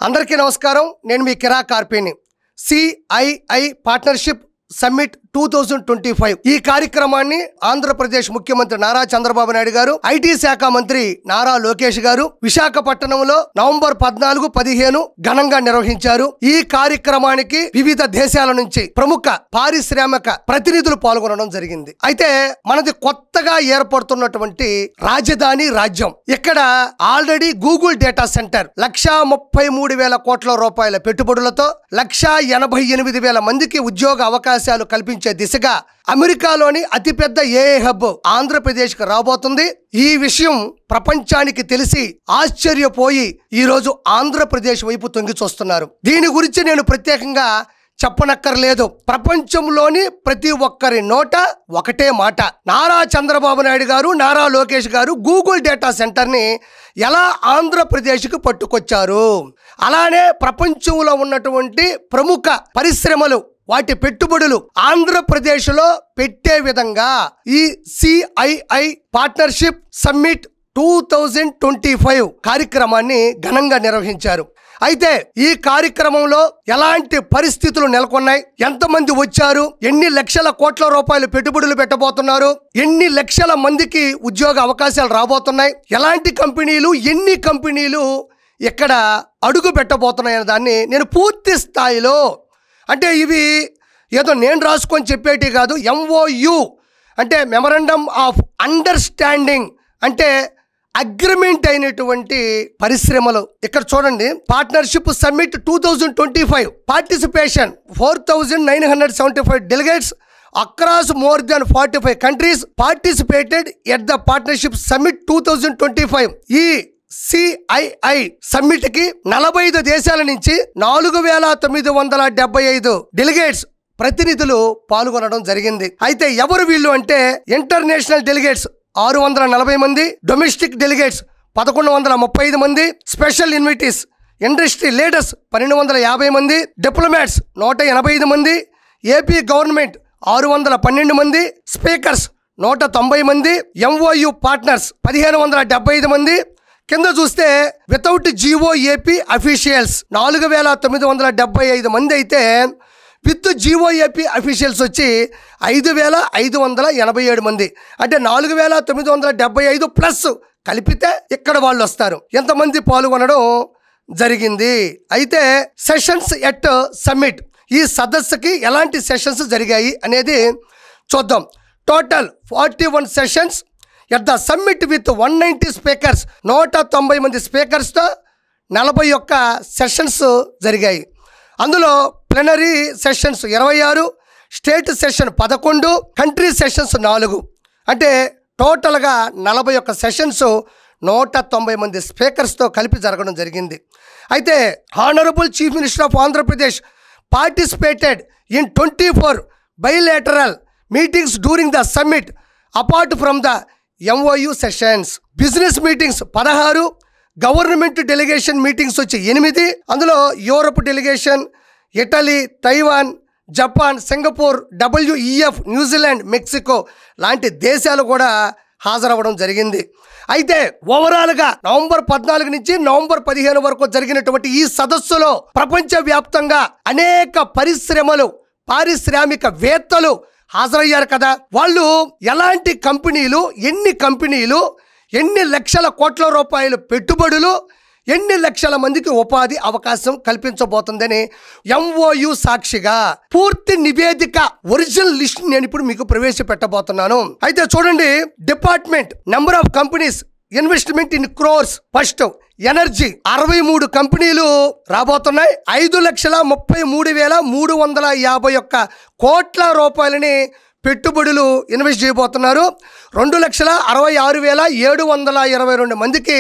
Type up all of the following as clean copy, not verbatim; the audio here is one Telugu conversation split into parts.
అందరికీ నమస్కారం. నేను మీ కిరా కార్పేని. CII పార్ట్నర్షిప్ సమ్మిట్ 2025 ఈ కార్యక్రమాన్ని ఆంధ్రప్రదేశ్ ముఖ్యమంత్రి నారా చంద్రబాబు నాయుడు గారు, IT శాఖ మంత్రి నారా లోకేష్ గారు విశాఖపట్నంలో నవంబర్ 14, 15 ఘనంగా నిర్వహించారు. ఈ కార్యక్రమానికి వివిధ దేశాల నుంచి ప్రముఖ పారిశ్రామిక ప్రతినిధులు పాల్గొనడం జరిగింది. అయితే మనది కొత్తగా ఏర్పడుతున్నటువంటి రాజధాని రాజ్యం. ఇక్కడ ఆల్రెడీ గూగుల్ డేటా సెంటర్ 1,33,000 కోట్ల రూపాయల పెట్టుబడులతో 1,88,000 మందికి ఉద్యోగ అవకాశాలు కల్పించే దిశగా అమెరికాలోని అతిపెద్ద AI హబ్ ఆంధ్రప్రదేశ్ కు రాబోతుంది. ఈ విషయం ప్రపంచానికి తెలిసి ఆశ్చర్యపోయి ఈ రోజు ఆంధ్రప్రదేశ్ వైపు తొంగి చూస్తున్నారు. దీని గురించి నేను ప్రత్యేకంగా చెప్పనక్కర్లేదు. ప్రపంచంలోని ప్రతి ఒక్కరి నోట ఒకటే మాట, నారా చంద్రబాబు నాయుడు గారు, నారా లోకేష్ గారు గూగుల్ డేటా సెంటర్ని ఎలా ఆంధ్రప్రదేశ్కు పట్టుకొచ్చారు. అలానే ప్రపంచంలో ఉన్నటువంటి ప్రముఖ పరిశ్రమలు వాటి పెట్టుబడులు ఆంధ్రప్రదేశ్లో పెట్టే విధంగా ఈ CII పార్ట్నర్షిప్ సమ్మిట్ 2025 కార్యక్రమాన్ని ఘనంగా నిర్వహించారు. అయితే ఈ కార్యక్రమంలో ఎలాంటి పరిస్థితులు నెలకొన్నాయి, ఎంతమంది వచ్చారు, ఎన్ని లక్షల కోట్ల రూపాయలు పెట్టుబడులు పెట్టబోతున్నారు, ఎన్ని లక్షల మందికి ఉద్యోగ అవకాశాలు రాబోతున్నాయి, ఎలాంటి కంపెనీలు, ఎన్ని కంపెనీలు ఇక్కడ అడుగు పెట్టబోతున్నాయనే దాన్ని నేను పూర్తి స్థాయిలో, అంటే ఇవి ఏదో నేను రాసుకొని చెప్పేటి కాదు, MOU అంటే మెమరాండమ్ ఆఫ్ అండర్స్టాండింగ్, అంటే అగ్రిమెంట్ అయినటువంటి పరిశ్రమలు. ఇక్కడ చూడండి, partnership summit 2025 participation 4,975 delegates across more than 45 countries participated at the partnership summit 2025. ఈ CII సమ్మిట్ కి 45 దేశాల నుంచి 4,975 డెలిగేట్స్ ప్రతినిధులు పాల్గొనడం జరిగింది. అయితే ఎవరు వీళ్ళు అంటే, ఇంటర్నేషనల్ డెలిగేట్స్ 640 మంది, డొమెస్టిక్ డెలిగేట్స్ 1,135 మంది, స్పెషల్ ఇన్విటీస్ ఇండస్ట్రీ లీడర్స్ 1,250 మంది, డిప్లొమాట్స్ 185 మంది, ఏపీ గవర్నమెంట్ 612 మంది, స్పీకర్స్ 190 మంది, MOU పార్ట్నర్స్ 1,575 మంది. కింద చూస్తే వితౌట్ GOAP అఫీషియల్స్ 4,975 మంది అయితే విత్ GOAP అఫీషియల్స్ వచ్చి 5,587 మంది. అంటే 4,975 ప్లస్ కలిపితే ఇక్కడ వాళ్ళు వస్తారు. ఎంతమంది పాల్గొనడం జరిగింది. అయితే సెషన్స్ ఎట్ సమ్మిట్, ఈ సదస్సుకి ఎలాంటి సెషన్స్ జరిగాయి అనేది చూద్దాం. Total 41 sessions at the summit with 190 speakers, 190 మంది స్పీకర్స్తో 41 సెషన్స్ జరిగాయి. అందులో ప్లెనరీ sessions 26, state session 11, country sessions 4, అంటే టోటల్గా 41 సెషన్స్ 190 మంది స్పీకర్స్తో కలిపి జరగడం జరిగింది. అయితే honourable chief minister of Andhra Pradesh participated in 24 bilateral meetings during the summit apart from the MOU sessions. Business meetings 16, government delegation meetings వచ్చి 8. అందులో Europe delegation, Italy, Taiwan, Japan, Singapore, WEF, New Zealand, Mexico లాంటి దేశాలు కూడా హాజరవ్వడం జరిగింది. అయితే ఓవరాల్గా నవంబర్ 14 నుంచి నవంబర్ 15 వరకు జరిగినటువంటి ఈ సదస్సులో ప్రపంచవ్యాప్తంగా అనేక పరిశ్రమలు, పారిశ్రామికవేత్తలు హాజరయ్యారు కదా. వాళ్ళు ఎలాంటి కంపెనీలు, ఎన్ని లక్షల కోట్ల రూపాయలు పెట్టుబడులు, ఎన్ని లక్షల మందికి ఉపాధి అవకాశం కల్పించబోతుందని MOU సాక్షిగా పూర్తి నివేదిక, ఒరిజినల్ లిస్ట్ నేను ఇప్పుడు మీకు ప్రవేశపెట్టబోతున్నాను. అయితే చూడండి, department, number of companies, investment in crores. First energy 63 కంపెనీలు రాబోతున్నాయి. 5,33,351 కోట్ల రూపాయలని పెట్టుబడులు ఇన్వెస్ట్ చేయబోతున్నారు. 2,66,722 మందికి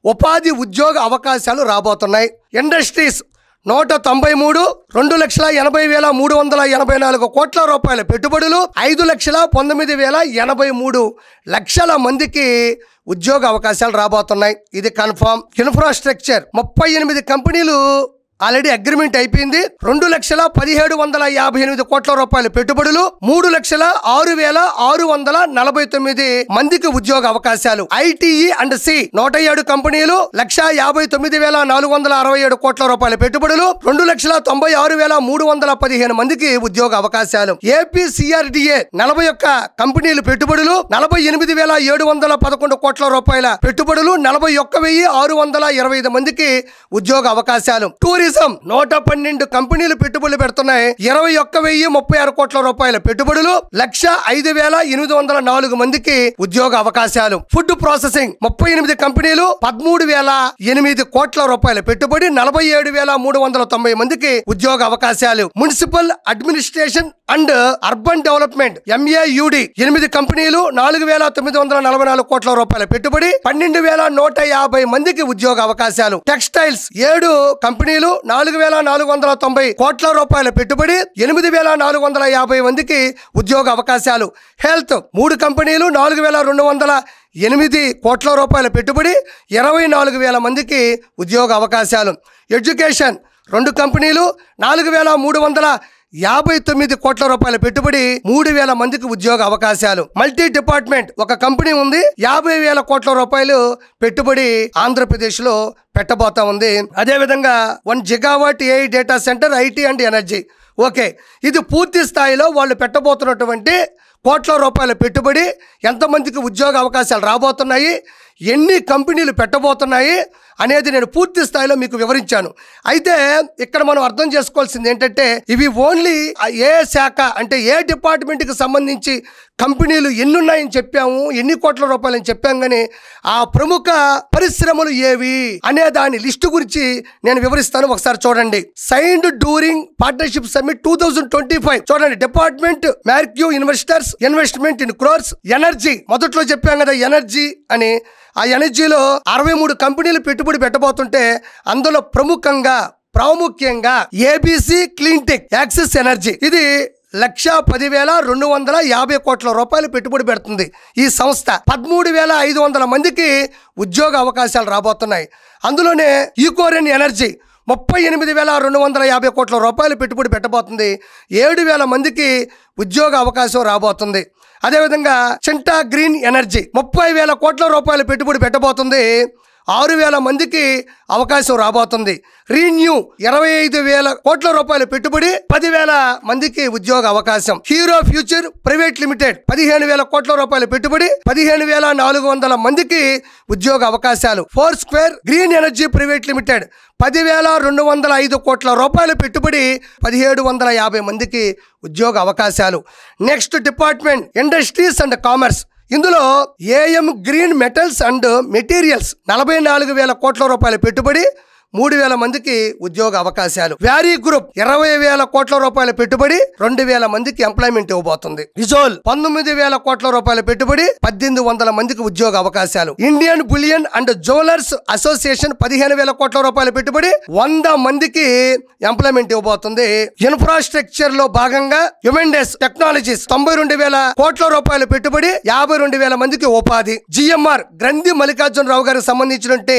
ఉపాధి ఉద్యోగ అవకాశాలు రాబోతున్నాయి. ఇండస్ట్రీస్ 193, 2,80,384 కోట్ల రూపాయల పెట్టుబడులు, 5,19,083 మందికి ఉద్యోగ అవకాశాలు రాబోతున్నాయి. ఇది కన్ఫర్మ్. ఇన్ఫ్రాస్ట్రక్చర్ 38 కంపెనీలు ఆల్రెడీ అగ్రిమెంట్ అయిపోయింది. 2,17,158 కోట్ల రూపాయల పెట్టుబడులు, 3,06,649 మందికి ఉద్యోగ అవకాశాలు. ఐటీఈ అండ్ సి 107 కంపెనీలు, 1,59,467 కోట్ల రూపాయల పెట్టుబడులు, 2,96,315 మందికి ఉద్యోగ అవకాశాలు. ఏపీసీఆర్డీఏ 41 కంపెనీలు పెట్టుబడులు, 48,711 కోట్ల రూపాయల పెట్టుబడులు, 41,625 మందికి ఉద్యోగ అవకాశాలు. టూరిజం 112 కంపెనీలు పెట్టుబడులు పెడుతున్నాయి, 21,036 కోట్ల రూపాయల పెట్టుబడులు, 105,804 మందికి ఉద్యోగ అవకాశాలు. ఫుడ్ ప్రాసెసింగ్ 38 కంపెనీలు, 13,008 కోట్ల రూపాయల పెట్టుబడి, 47,390 మందికి ఉద్యోగ అవకాశాలు. Municipal administration and urban development MAUD 8 కంపెనీలు, 4,944 కోట్ల రూపాయల పెట్టుబడి, 12,150 మందికి ఉద్యోగ అవకాశాలు. టెక్స్టైల్స్ 7 కంపెనీలు, 4,490 కోట్ల రూపాయల పెట్టుబడి, 8,450 మందికి ఉద్యోగ అవకాశాలు. హెల్త్ 3 కంపెనీలు, 4,208 కోట్ల రూపాయల పెట్టుబడి, 24,000 మందికి ఉద్యోగ అవకాశాలు. ఎడ్యుకేషన్ 2 కంపెనీలు, 4,359 కోట్ల రూపాయల పెట్టుబడి, 3,000 మందికి ఉద్యోగ అవకాశాలు. మల్టీ డిపార్ట్మెంట్ ఒక కంపెనీ ఉంది, 50,000 కోట్ల రూపాయలు పెట్టుబడి ఆంధ్రప్రదేశ్ లో పెట్టబోతా ఉంది. అదేవిధంగా 1 gigawatt AI data centre, IT and energy. Okay, ఇది పూర్తి స్థాయిలో వాళ్ళు పెట్టబోతున్నటువంటి కోట్ల రూపాయల పెట్టుబడి, ఎంతమందికి ఉద్యోగ అవకాశాలు రాబోతున్నాయి, ఎన్ని కంపెనీలు పెట్టబోతున్నాయి అనేది నేను పూర్తి స్థాయిలో మీకు వివరించాను. అయితే ఇక్కడ మనం అర్థం చేసుకోవాల్సింది ఏంటంటే, ఇవి ఓన్లీ ఏ శాఖ అంటే ఏ డిపార్ట్మెంట్కి సంబంధించి కంపెనీలు ఎన్ని ఉన్నాయని చెప్పాము, ఎన్ని కోట్ల రూపాయలు అని చెప్పాం, కానీ ఆ ప్రముఖ పరిశ్రమలు ఏవి అనే దాని లిస్టు గురించి నేను వివరిస్తాను. ఒకసారి చూడండి. Signed during partnership summit 2025. చూడండి, department marquee investors investment in crores. Energy మొదట్లో చెప్పాం కదా ఎనర్జీ అని. ఆ ఎనర్జీలో 63 కంపెనీలు పెట్టుబడి పెట్టబోతుంటే అందులో ప్రాముఖ్యంగా ABC క్లీన్టెక్, యాక్సిస్ ఎనర్జీ, ఇది 1,10,250 కోట్ల రూపాయలు పెట్టుబడి పెడుతుంది. ఈ సంస్థ 13,500 మందికి ఉద్యోగ అవకాశాలు రాబోతున్నాయి. అందులోనే ఈకోరెన్ ఎనర్జీ 38,250 కోట్ల రూపాయలు పెట్టుబడి పెట్టబోతుంది, 7,000 మందికి ఉద్యోగ అవకాశం రాబోతుంది. అదేవిధంగా చింటా గ్రీన్ ఎనర్జీ 30,000 కోట్ల రూపాయలు పెట్టుబడి పెట్టబోతుంది, 6,000 మందికి అవకాశం రాబోతుంది. రీన్యూ 25,000 కోట్ల రూపాయల పెట్టుబడి, 10,000 మందికి ఉద్యోగ అవకాశం. హీరో ఫ్యూచర్ ప్రైవేట్ లిమిటెడ్ 15,000 కోట్ల రూపాయల పెట్టుబడి, 15,400 మందికి ఉద్యోగ అవకాశాలు. Four square green energy private limited 10,205 కోట్ల రూపాయల పెట్టుబడి, 1,750 మందికి ఉద్యోగ అవకాశాలు. Next department industries and commerce. ఇందులో AM green metals and materials 44,000 కోట్ల రూపాయల పెట్టుబడి, 3,000 మందికి ఉద్యోగ అవకాశాలు. వ్యారీ గ్రూప్ 20,000 కోట్ల రూపాయల పెట్టుబడి, 2,000 మందికి ఎంప్లాయ్మెంట్ ఇవ్వబోతుంది. ఇజోల్ 19,000 కోట్ల రూపాయల పెట్టుబడి, 1,800 మందికి ఉద్యోగ అవకాశాలు. Indian Bullion and Jewellers Association 15,000 కోట్ల రూపాయల పెట్టుబడి, 100 మందికి ఎంప్లాయ్మెంట్ ఇవ్వబోతుంది. ఇన్ఫ్రాస్ట్రక్చర్ లో భాగంగా హ్యూమెన్డెస్ టెక్నాలజీస్ 92,000 కోట్ల రూపాయల పెట్టుబడి, 52,000 మందికి ఉపాధి. GMR గ్రంథి మల్లికార్జునరావు గారికి సంబంధించినట్టు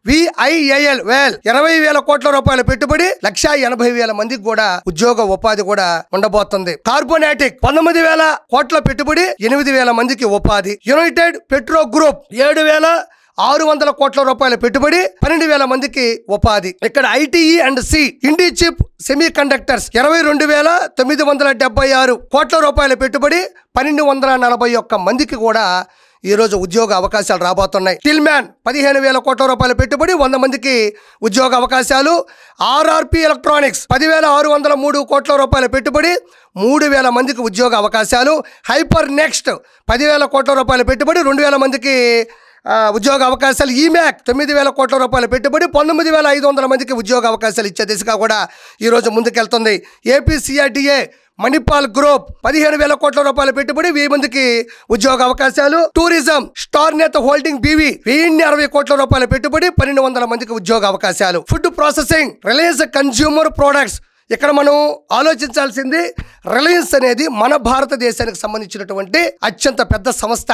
VIAL 20,000 కోట్ల రూపాయల పెట్టుబడి, 180,000 మందికి కూడా ఉద్యోగ ఉపాధి కూడా ఉండబోతుంది. కార్బోనాటిక్ 19,000 కోట్ల పెట్టుబడి, 8,000 మందికి ఉపాధి. యునైటెడ్ పెట్రో గ్రూప్ 7,600 కోట్ల రూపాయల పెట్టుబడి, 12,000 మందికి ఉపాధి. ఇక్కడ ITE and C Indichip semiconductors 22,976 కోట్ల రూపాయల పెట్టుబడి, 1,241 మందికి కూడా ఈ రోజు ఉద్యోగ అవకాశాలు రాబోతున్నాయి. టిల్మ్యాన్ 15,000 కోట్ల రూపాయల పెట్టుబడి, 100 మందికి ఉద్యోగ అవకాశాలు. RRP ఎలక్ట్రానిక్స్ 10,603 కోట్ల రూపాయల పెట్టుబడి, 3,000 మందికి ఉద్యోగ అవకాశాలు. హైపర్ నెక్స్ట్ 10,000 కోట్ల రూపాయల పెట్టుబడి, 2,000 మందికి ఉద్యోగ అవకాశాలు. ఈమ్యాక్ 9,000 కోట్ల రూపాయల పెట్టుబడి, 19,500 మందికి ఉద్యోగ అవకాశాలు ఇచ్చే దిశగా కూడా ఈరోజు ముందుకెళ్తుంది. APCRDA మణిపాల్ గ్రూప్ 15,000 కోట్ల రూపాయల పెట్టుబడి, 1000 మందికి ఉద్యోగ అవకాశాలు. టూరిజం స్టార్ నేత హోల్డింగ్ BV 1,060 కోట్ల రూపాయల పెట్టుబడి, 1,200 మందికి ఉద్యోగ అవకాశాలు. Food processing Reliance consumer products ఇక్కడ మనం ఆలోచించాల్సింది రిలయన్స్ అనేది మన భారతదేశానికి సంబంధించినటువంటి అత్యంత పెద్ద సంస్థ.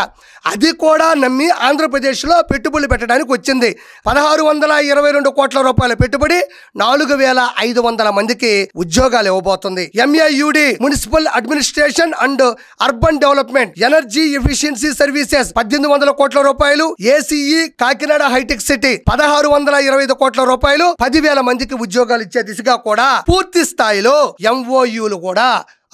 అది కూడా నమ్మి ఆంధ్రప్రదేశ్లో పెట్టుబడులు పెట్టడానికి వచ్చింది. 1622 కోట్ల రూపాయల పెట్టుబడి 4500 మందికి ఉద్యోగాలు ఇవ్వబోతుంది. MAUD municipal administration and urban development energy efficiency services 1800 కోట్ల రూపాయలు. ACE కాకినాడ హైటెక్ సిటీ 1625 కోట్ల రూపాయలు. 10,000 మందికి ఉద్యోగాలు ఇచ్చే దిశగా కూడా పూర్తి స్థాయిలో MOUలు కూడా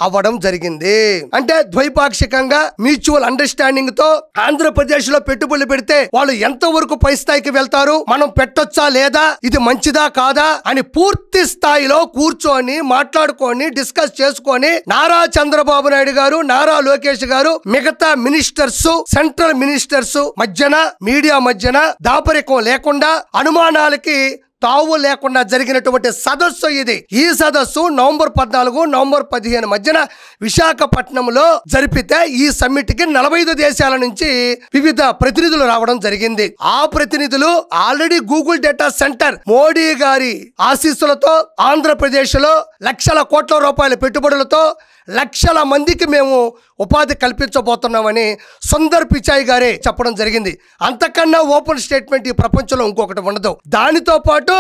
అవ్వడం జరిగింది. అంటే ద్వైపాక్షికంగా మ్యూచువల్ అండర్స్టాండింగ్ తో ఆంధ్రప్రదేశ్ లో పెట్టుబడులు పెడితే వాళ్ళు ఎంతవరకు పై స్థాయికి వెళ్తారు, మనం పెట్టొచ్చా లేదా, ఇది మంచిదా కాదా అని పూర్తి స్థాయిలో కూర్చొని మాట్లాడుకొని డిస్కస్ చేసుకొని నారా చంద్రబాబు నాయుడు గారు, నారా లోకేష్ గారు, మిగతా మినిస్టర్స్, సెంట్రల్ మినిస్టర్స్ మధ్యన, మీడియా మధ్యన దాపరికం లేకుండా, అనుమానాలకి తావు లేకుండా జరిగినటువంటి సదస్సు ఇది. ఈ సదస్సు నవంబర్ 14, నవంబర్ 15 మధ్యన విశాఖపట్నంలో జరిపితే ఈ సమ్మిట్ కి 45 దేశాల నుంచి వివిధ ప్రతినిధులు రావడం జరిగింది. ఆ ప్రతినిధులు already Google data centre Modi గారి ఆశీస్సులతో ఆంధ్రప్రదేశ్ లో లక్షల కోట్ల రూపాయల పెట్టుబడులతో లక్షల మందికి మేము ఉపాధి కల్పించబోతున్నామని సుందర్ పిచాయ్ గారే చెప్పడం జరిగింది. అంతకన్నా ఓపెన్ స్టేట్మెంట్ ఈ ప్రపంచంలో ఇంకొకటి ఉండదు. దానితో పాటు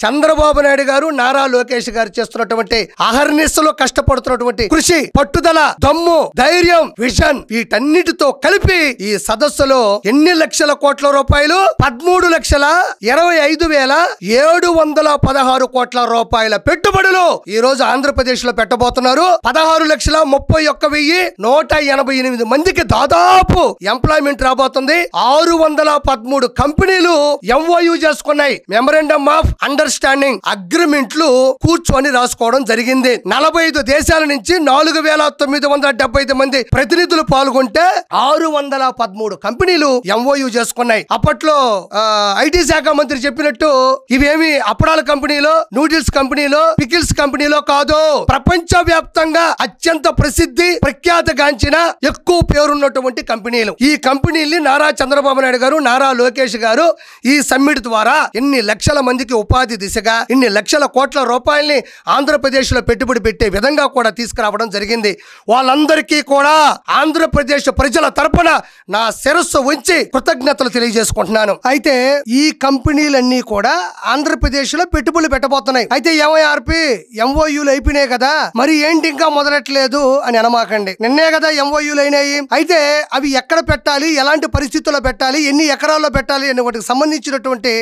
చంద్రబాబు నాయుడు గారు, నారా లోకేష్ గారు చేస్తున్నటువంటి అహర్నిశలో కష్టపడుతున్నటువంటి కృషి, పట్టుదల, దమ్ము, ధైర్యం, విజన్ వీటన్నిటితో కలిపి ఈ సదస్సులో ఎన్ని లక్షల కోట్ల రూపాయలు, 13,25,716 కోట్ల రూపాయల పెట్టుబడులు ఈ రోజు ఆంధ్రప్రదేశ్ లో పెట్టబోతున్నారు. 16,31,188 మందికి దాదాపు ఎంప్లాయ్మెంట్ రాబోతుంది. 613 కంపెనీలు MOU చేసుకున్నాయి. మెమరాండమ్ ఆఫ్ అండర్స్టాండింగ్ అగ్రిమెంట్లు కూర్చొని రాసుకోవడం జరిగింది. 45 దేశాల నుంచి 4,975 మంది ప్రతినిధులు పాల్గొంటే 613 కంపెనీలు MOU చేసుకున్నాయి. అప్పట్లో IT శాఖ మంత్రి చెప్పినట్టు ఇవేమి అప్పడాల కంపెనీలో, నూడిల్స్ కంపెనీలో, పికిల్స్ కంపెనీలో కాదు, ప్రపంచ వ్యాప్తంగా అత్యంత ప్రసిద్ధి ప్రఖ్యాతగాంచిన ఎక్కువ పేరున్నటువంటి కంపెనీలు. ఈ కంపెనీల్ని నారా చంద్రబాబు నాయుడు గారు, నారా లోకేష్ గారు ఈ సమ్మిట్ ద్వారా ఎన్ని లక్షల మందికి ఉపాధి దిశగా ఇన్ని లక్షల కోట్ల రూపాయల్ని ఆంధ్రప్రదేశ్ లో పెట్టుబడి పెట్టే విధంగా కూడా తీసుకురావడం జరిగింది. వాళ్ళందరికీ కూడా ఆంధ్రప్రదేశ్ ప్రజల తరపున నా శిరస్సు ఉంచి కృతజ్ఞతలు తెలియజేసుకుంటున్నాను. అయితే ఈ కంపెనీలన్నీ కూడా ఆంధ్రప్రదేశ్ లో పెట్టుబడులు పెట్టబోతున్నాయి. అయితే MOUలు అయిపోయినాయి కదా, మరి ఏంటి ఇంకా మొదలెట్లేదు అని అనమాకండి. నిన్నే కదా MOUలు అయినాయి. అయితే అవి ఎక్కడ పెట్టాలి, ఎలాంటి పరిస్థితుల్లో పెట్టాలి, ఎన్ని ఎకరాల్లో పెట్టాలి అనే వాటికి సంబంధించినటువంటి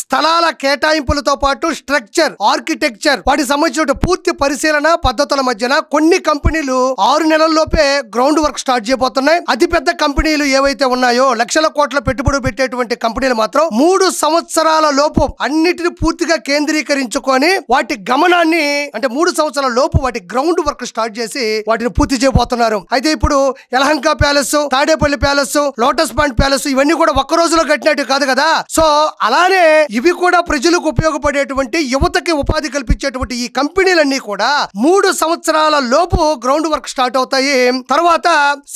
స్థలాల కేటాయింపులతో పాటు స్ట్రక్చర్, ఆర్కిటెక్చర్ వాటికి సంబంధించిన పూర్తి పరిశీలన పద్ధతుల మధ్యన కొన్ని కంపెనీలు 6 నెలల్లోపే గ్రౌండ్ వర్క్ స్టార్ట్ చేయబోతున్నాయి. అతిపెద్ద కంపెనీలు ఏవైతే ఉన్నాయో లక్షల కోట్ల పెట్టుబడి పెట్టేటువంటి కంపెనీలు మాత్రం 3 సంవత్సరాల లోపు అన్నిటిని పూర్తిగా కేంద్రీకరించుకొని వాటి గమనాన్ని, అంటే 3 సంవత్సరాల లోపు వాటి గ్రౌండ్ వర్క్ స్టార్ట్ చేసి వాటిని పూర్తి చేయబోతున్నారు. అయితే ఇప్పుడు Yelahanka palace, Tadepalli palace, lotus point palace ఇవన్నీ కూడా ఒక్క రోజులో కట్టినట్టు కాదు కదా. సో అలానే ఇవి కూడా ప్రజలకు ఉపయోగపడేటువంటి, యువతకి ఉపాధి కల్పించేటువంటి ఈ కంపెనీలన్నీ కూడా 3 సంవత్సరాల లోపు గ్రౌండ్ వర్క్ స్టార్ట్ అవుతాయి. తర్వాత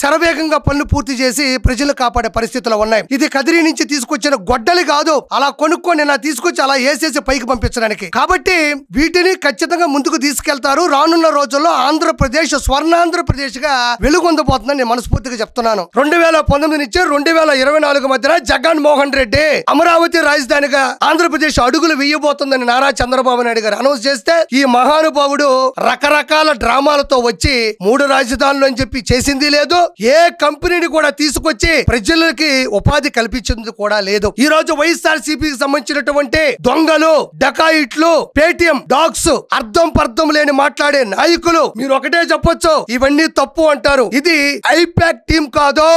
శరవేగంగా పనులు పూర్తి చేసి ప్రజలు కాపాడే పరిస్థితులు ఉన్నాయి. ఇది కదిరి నుంచి తీసుకొచ్చిన గొడ్డలి కాదు, అలా కొనుక్కొని నా తీసుకొచ్చి అలా వేసేసి పైకి పంపించడానికి. కాబట్టి వీటిని ఖచ్చితంగా ముందుకు తీసుకెళ్తారు. రానున్న రోజుల్లో ఆంధ్రప్రదేశ్ స్వర్ణాంధ్రప్రదేశ్ గా వెలుగొందబోతుందని నేను మనస్ఫూర్తిగా చెప్తున్నాను. 2019 నుంచి 2024 మధ్యన జగన్మోహన్ రెడ్డి అమరావతి రాజధానిగా ఆంధ్రప్రదేశ్ అడుగులు వేయబోతుందని నారా చంద్రబాబు నాయుడు గారు అనౌన్స్ చేస్తే ఈ మహానుభావుడు రకరకాల డ్రామాలతో వచ్చి 3 రాజధానులు అని చెప్పి చేసింది లేదు. ఏ కంపెనీని కూడా తీసుకొచ్చి ప్రజలకి ఉపాధి కల్పించింది కూడా లేదు. ఈ రోజు వైఎస్ఆర్సీపీకి సంబంధించినటువంటి దొంగలు, డకాయిట్లు, పేటిఎం డాగ్స్, అర్థం పర్థం లేని మాట్లాడే నాయకులు మీరు ఒకటే చెప్పొచ్చు, ఇవన్నీ తప్పు అంటారు. ఇది ఐప్యాక్ టీం కాదు,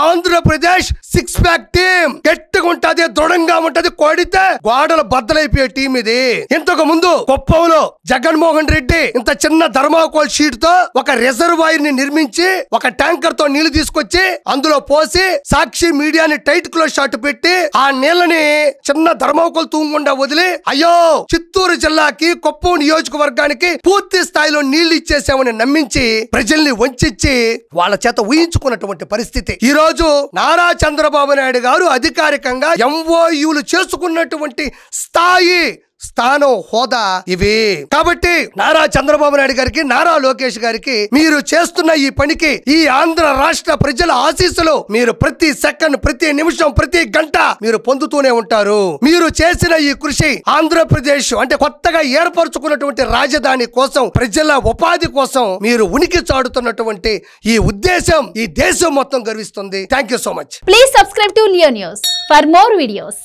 ఆంధ్రప్రదేశ్ 6 ప్యాక్ టీం. గట్టిగా ఉంటది, దృఢంగా ఉంటది, కొడితే గోడలు బద్దలైపోయే టీం ఇది. ఇంతకు ముందు కుప్పంలో జగన్మోహన్ రెడ్డి ఇంత చిన్న ధర్మాకోల్ షీట్ తో ఒక రిజర్వాయర్ ని నిర్మించి ఒక ట్యాంకర్ తో నీళ్లు తీసుకొచ్చి అందులో పోసి సాక్షి మీడియాని టైట్ క్లోజ్ షాట్ పెట్టి ఆ నీళ్ళని చిన్న ధర్మాకోల్ తూంగుండా వదిలి అయ్యో చిత్తూరు జిల్లాకి కుప్పం నియోజకవర్గానికి పూర్తి స్థాయిలో నీళ్లు ఇచ్చేసామని నమ్మించి ప్రజల్ని వంచి వాళ్ళ చేత ఊహించుకున్నటువంటి పరిస్థితి. ఈ రోజు నారా చంద్రబాబు నాయుడు గారు అధికారికంగా MOUలు చేసుకున్నటువంటి స్థాయి స్థానం, హోదా ఇవి. కాబట్టి నారా చంద్రబాబు నాయుడు గారికి, నారా లోకేష్ గారికి మీరు చేస్తున్న ఈ పనికి ఈ ఆంధ్ర రాష్ట్ర ప్రజల ఆశీస్సులు మీరు ప్రతి సెకండ్, ప్రతి నిమిషం, ప్రతి గంట మీరు పొందుతూనే ఉంటారు. మీరు చేసిన ఈ కృషి ఆంధ్రప్రదేశ్ అంటే కొత్తగా ఏర్పరచుకున్నటువంటి రాజధాని కోసం, ప్రజల ఉపాధి కోసం మీరు ఉనికి చాటుతున్నటువంటి ఈ ఉద్దేశం ఈ దేశం మొత్తం గర్విస్తుంది. Thank you so much. Please subscribe to Leo news for more videos.